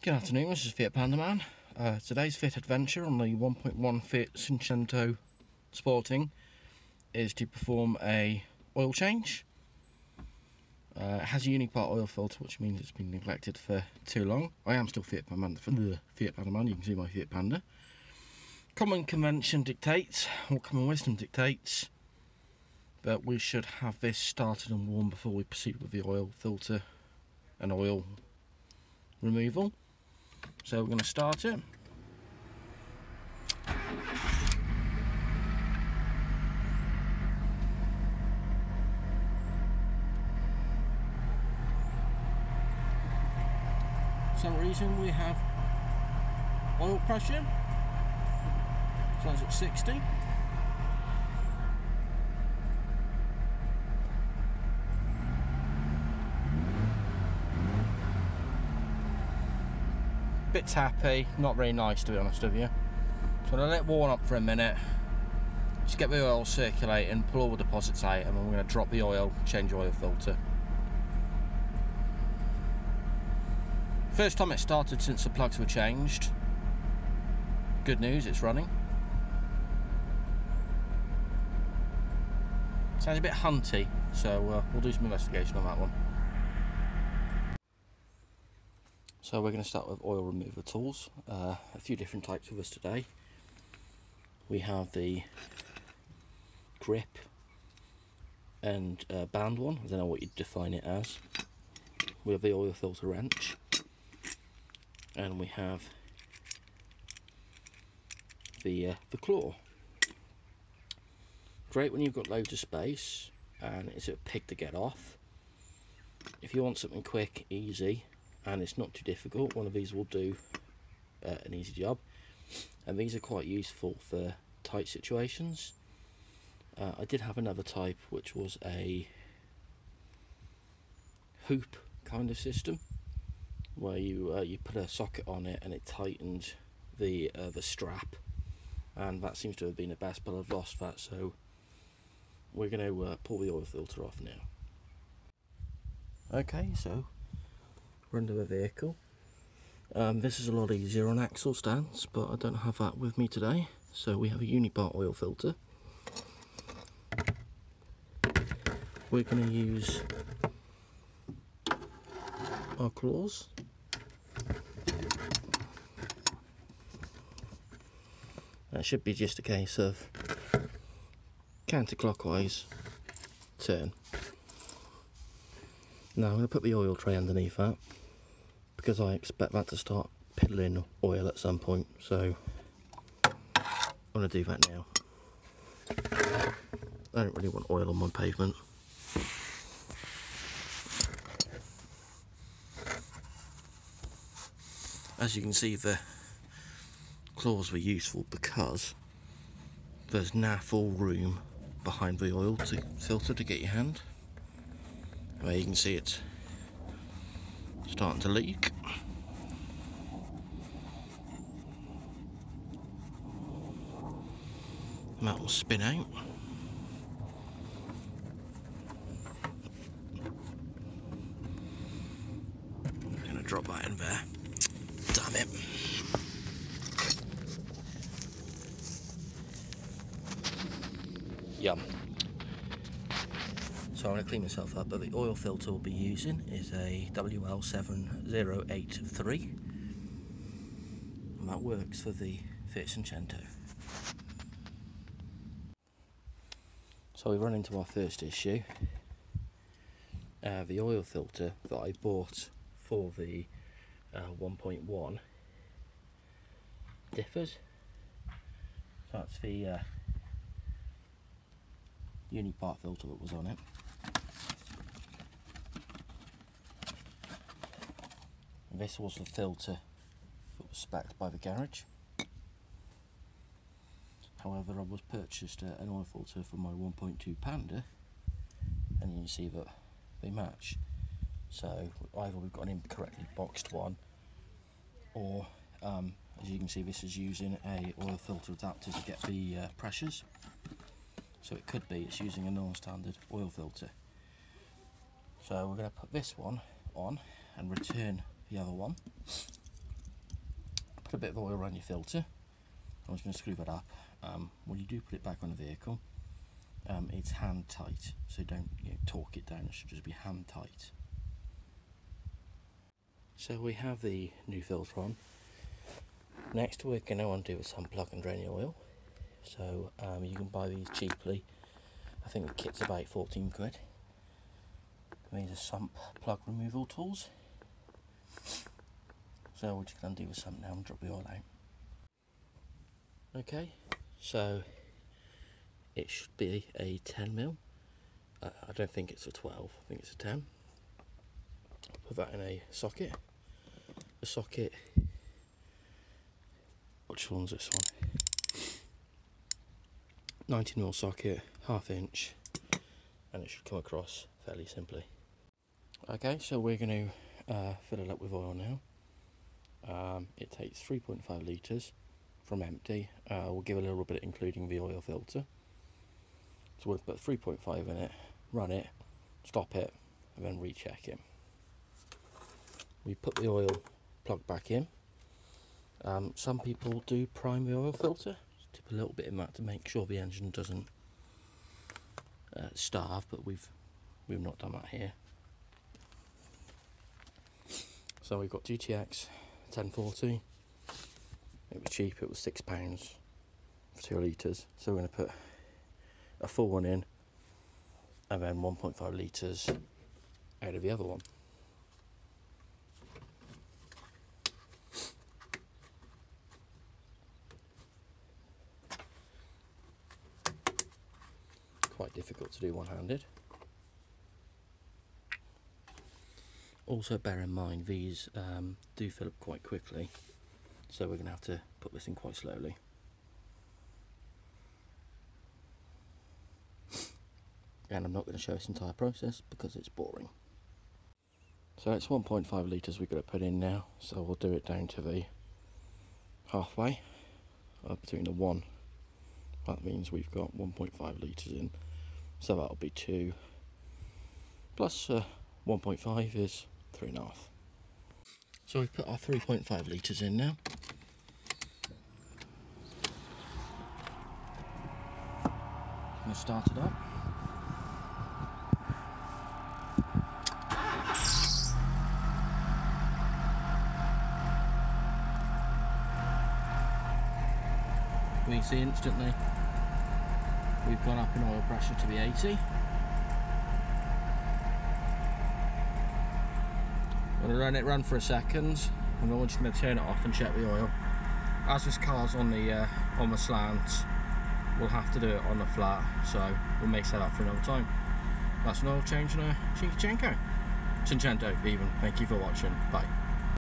Good afternoon, this is Fiat Panda Man. Today's Fiat adventure on the 1.1 Fiat Cinquecento Sporting is to perform a oil change. It has a Unipart oil filter, which means it's been neglected for too long. I am still Fiat Panda Man, you can see my Fiat Panda. Common convention dictates, or common wisdom dictates, that we should have this started and warmed before we proceed with the oil filter and oil removal. So we're going to start it. For some reason we have oil pressure, so that's at 60. Bit tappy, not very nice to be honest with you. So I'm going to let it warm up for a minute, just get the oil circulating, pull all the deposits out, and then we're going to drop the oil, change oil filter. First time it started since the plugs were changed. Good news, it's running. Sounds a bit hunty, so we'll do some investigation on that one. So we're going to start with oil remover tools. A few different types with us today. We have the grip and band one. I don't know what you'd define it as. We have the oil filter wrench, and we have the claw. Great when you've got loads of space and it's a pig to get off. If you want something quick, easy, and it's not too difficult, one of these will do an easy job. And these are quite useful for tight situations. I did have another type which was a hoop kind of system, where you put a socket on it and it tightened the strap, and that seems to have been the best, but I've lost that, so we're going to pull the oil filter off now. Okay, so we're under the vehicle. This is a lot easier on axle stands, but I don't have that with me today. So we have a Unipart oil filter. We're going to use our claws. That should be just a case of counterclockwise turn. Now I'm going to put the oil tray underneath that, because I expect that to start piddling oil at some point, so I'm going to do that now. I don't really want oil on my pavement. As you can see, the claws were useful because there's now full room behind the oil filter to get your hand. Where you can see it's starting to leak. And that will spin out. I'm going to drop that in there. Damn it. Yum. So I'm going to clean myself up, but the oil filter we'll be using is a WL7083, and that works for the Fiat Cinquecento. So we run into our first issue. The oil filter that I bought for the 1.1 differs. So that's the Unipart filter that was on it. This was the filter that was spec'd by the garage. However, I was purchased an oil filter for my 1.2 Panda, and you can see that they match. So either we've got an incorrectly boxed one, or as you can see, this is using a oil filter adapter to get the pressures. So it could be it's using a non-standard oil filter. So we're going to put this one on and return the other one. Put a bit of oil around your filter. I'm just going to screw that up. When you do put it back on the vehicle, it's hand tight, so don't torque it down. It should just be hand tight. So we have the new filter on. Next we're going to undo some plug and drain oil. So you can buy these cheaply. I think the kit's about 14 quid. These are sump plug removal tools. So we're just going to undo the sump now and drop the oil out. Okay, so it should be a 10mm. I don't think it's a 12, I think it's a 10. Put that in a socket. The socket, which one's this one? 19mm socket, 1/2 inch, and it should come across fairly simply. Okay, so we're going to fill it up with oil now. It takes 3.5 litres from empty. We'll give a little bit including the oil filter. So we'll put 3.5 in it, run it, stop it, and then recheck it. We put the oil plug back in. Some people do prime the oil filter. Just dip a little bit in that to make sure the engine doesn't starve, but we've not done that here. So we've got GTX 1040. It was cheap, it was £6 for 2 litres. So we're going to put a full one in and then 1.5 litres out of the other one. Quite difficult to do one-handed. Also bear in mind these do fill up quite quickly, so we're going to have to put this in quite slowly. And I'm not going to show this entire process because it's boring. So it's 1.5 litres we've got to put in now, so we'll do it down to the halfway, between the 1. That means we've got 1.5 litres in, so that'll be 2 plus 1.5 is 3.5. So we've put our 3.5 litres in now. I'm going to start it up. We see instantly we've gone up in oil pressure to the 80. I'm going to let it run for a second, and then we're just going to turn it off and check the oil. As this car's on the slant, we'll have to do it on the flat, so we'll make that up for another time. That's an oil change on a Cinquecento even. Thank you for watching. Bye.